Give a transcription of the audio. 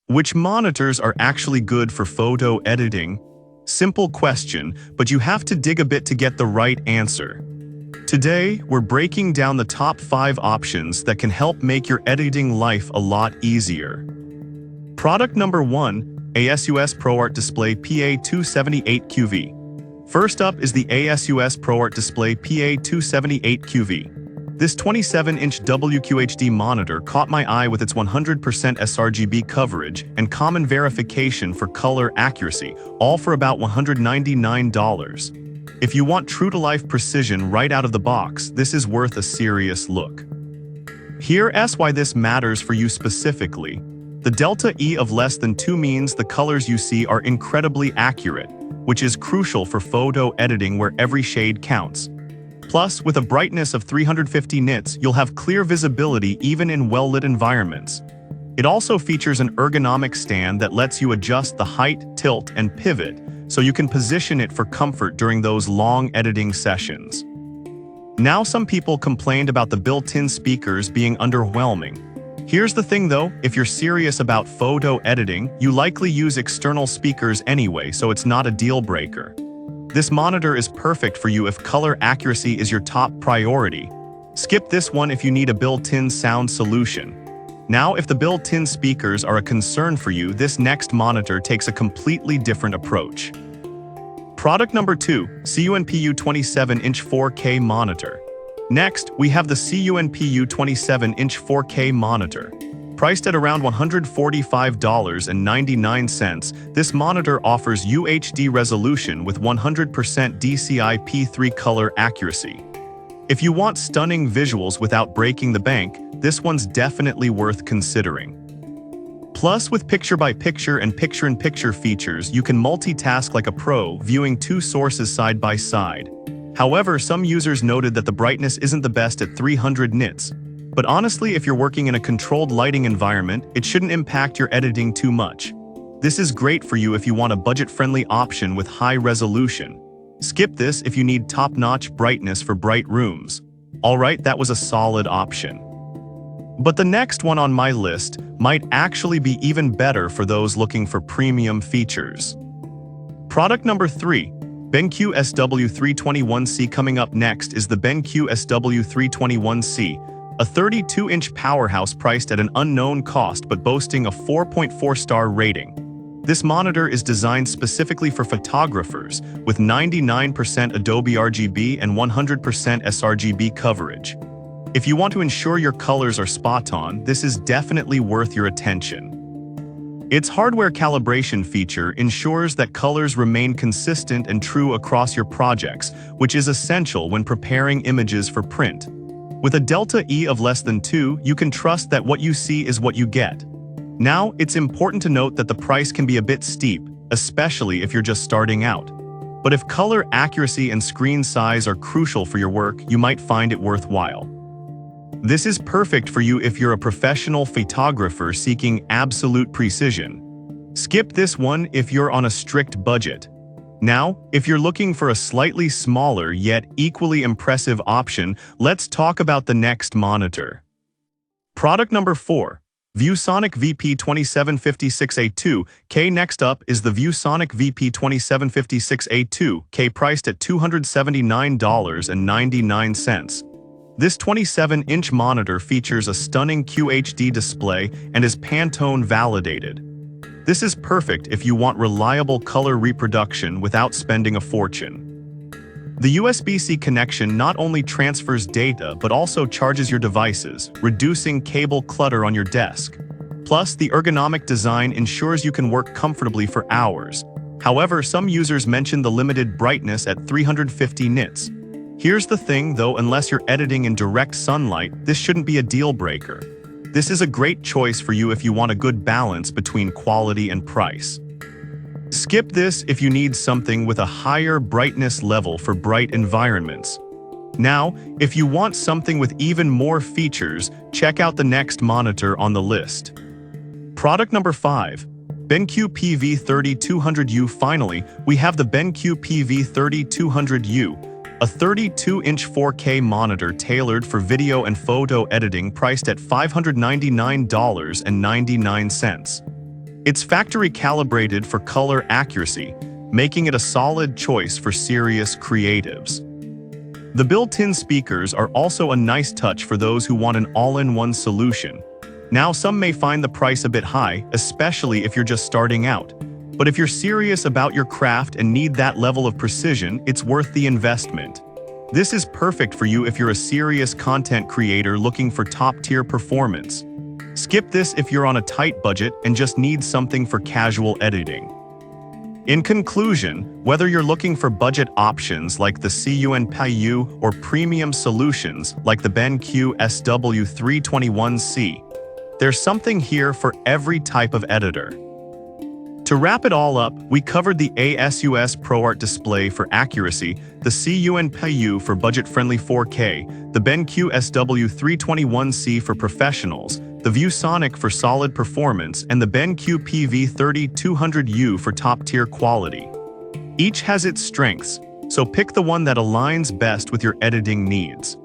Which monitors are actually good for photo editing? Simple question, but you have to dig a bit to get the right answer. Today, we're breaking down the top 5 options that can help make your editing life a lot easier. Product number 1, ASUS ProArt Display PA278QV. First up is the ASUS ProArt Display PA278QV. This 27-inch WQHD monitor caught my eye with its 100% sRGB coverage and common verification for color accuracy, all for about $199. If you want true-to-life precision right out of the box, this is worth a serious look. Here's why this matters for you specifically. The delta E of less than 2 means the colors you see are incredibly accurate, which is crucial for photo editing where every shade counts. Plus, with a brightness of 350 nits, you'll have clear visibility even in well-lit environments. It also features an ergonomic stand that lets you adjust the height, tilt, and pivot, so you can position it for comfort during those long editing sessions. Now, some people complained about the built-in speakers being underwhelming. Here's the thing though, if you're serious about photo editing, you likely use external speakers anyway, so it's not a deal breaker. This monitor is perfect for you if color accuracy is your top priority. Skip this one if you need a built-in sound solution. Now, if the built-in speakers are a concern for you, this next monitor takes a completely different approach. Product number 2, CUNPU 27-inch 4K monitor. Next, we have the CUNPU 27-inch 4K monitor. Priced at around $145.99, this monitor offers UHD resolution with 100% DCI-P3 color accuracy. If you want stunning visuals without breaking the bank, this one's definitely worth considering. Plus, with picture-by-picture and picture-in-picture features, you can multitask like a pro, viewing 2 sources side by side. However, some users noted that the brightness isn't the best at 300 nits. But honestly, if you're working in a controlled lighting environment, it shouldn't impact your editing too much. This is great for you if you want a budget-friendly option with high resolution. Skip this if you need top-notch brightness for bright rooms. Alright, that was a solid option. But the next one on my list might actually be even better for those looking for premium features. Product number 3, BenQ SW321C. Coming up next is the BenQ SW321C, a 32-inch powerhouse priced at an unknown cost but boasting a 4.4-star rating. This monitor is designed specifically for photographers, with 99% Adobe RGB and 100% sRGB coverage. If you want to ensure your colors are spot-on, this is definitely worth your attention. Its hardware calibration feature ensures that colors remain consistent and true across your projects, which is essential when preparing images for print. With a delta E of less than 2, you can trust that what you see is what you get. Now, it's important to note that the price can be a bit steep, especially if you're just starting out. But if color accuracy and screen size are crucial for your work, you might find it worthwhile. This is perfect for you if you're a professional photographer seeking absolute precision. Skip this one if you're on a strict budget. Now, if you're looking for a slightly smaller yet equally impressive option, let's talk about the next monitor. Product number 4, ViewSonic VP2756A2K. Next up is the ViewSonic VP2756A2K, priced at $279.99. This 27-inch monitor features a stunning QHD display and is Pantone validated. This is perfect if you want reliable color reproduction without spending a fortune. The USB-C connection not only transfers data but also charges your devices, reducing cable clutter on your desk. Plus, the ergonomic design ensures you can work comfortably for hours. However, some users mention the limited brightness at 350 nits. Here's the thing though, unless you're editing in direct sunlight, this shouldn't be a deal breaker. This is a great choice for you if you want a good balance between quality and price. Skip this if you need something with a higher brightness level for bright environments. Now, if you want something with even more features, check out the next monitor on the list. Product number 5, BenQ PV3200U. Finally, we have the BenQ PV3200U, a 32-inch 4K monitor tailored for video and photo editing, priced at $599.99. It's factory calibrated for color accuracy, making it a solid choice for serious creatives. The built-in speakers are also a nice touch for those who want an all-in-one solution. Now, some may find the price a bit high, especially if you're just starting out. But if you're serious about your craft and need that level of precision, it's worth the investment. This is perfect for you if you're a serious content creator looking for top-tier performance. Skip this if you're on a tight budget and just need something for casual editing. In conclusion, whether you're looking for budget options like the CUNPU or premium solutions like the BenQ SW321C, there's something here for every type of editor. To wrap it all up, we covered the ASUS ProArt display for accuracy, the CUNPU for budget-friendly 4K, the BenQ SW321C for professionals, the ViewSonic for solid performance, and the BenQ PV30200U for top-tier quality. Each has its strengths, so pick the one that aligns best with your editing needs.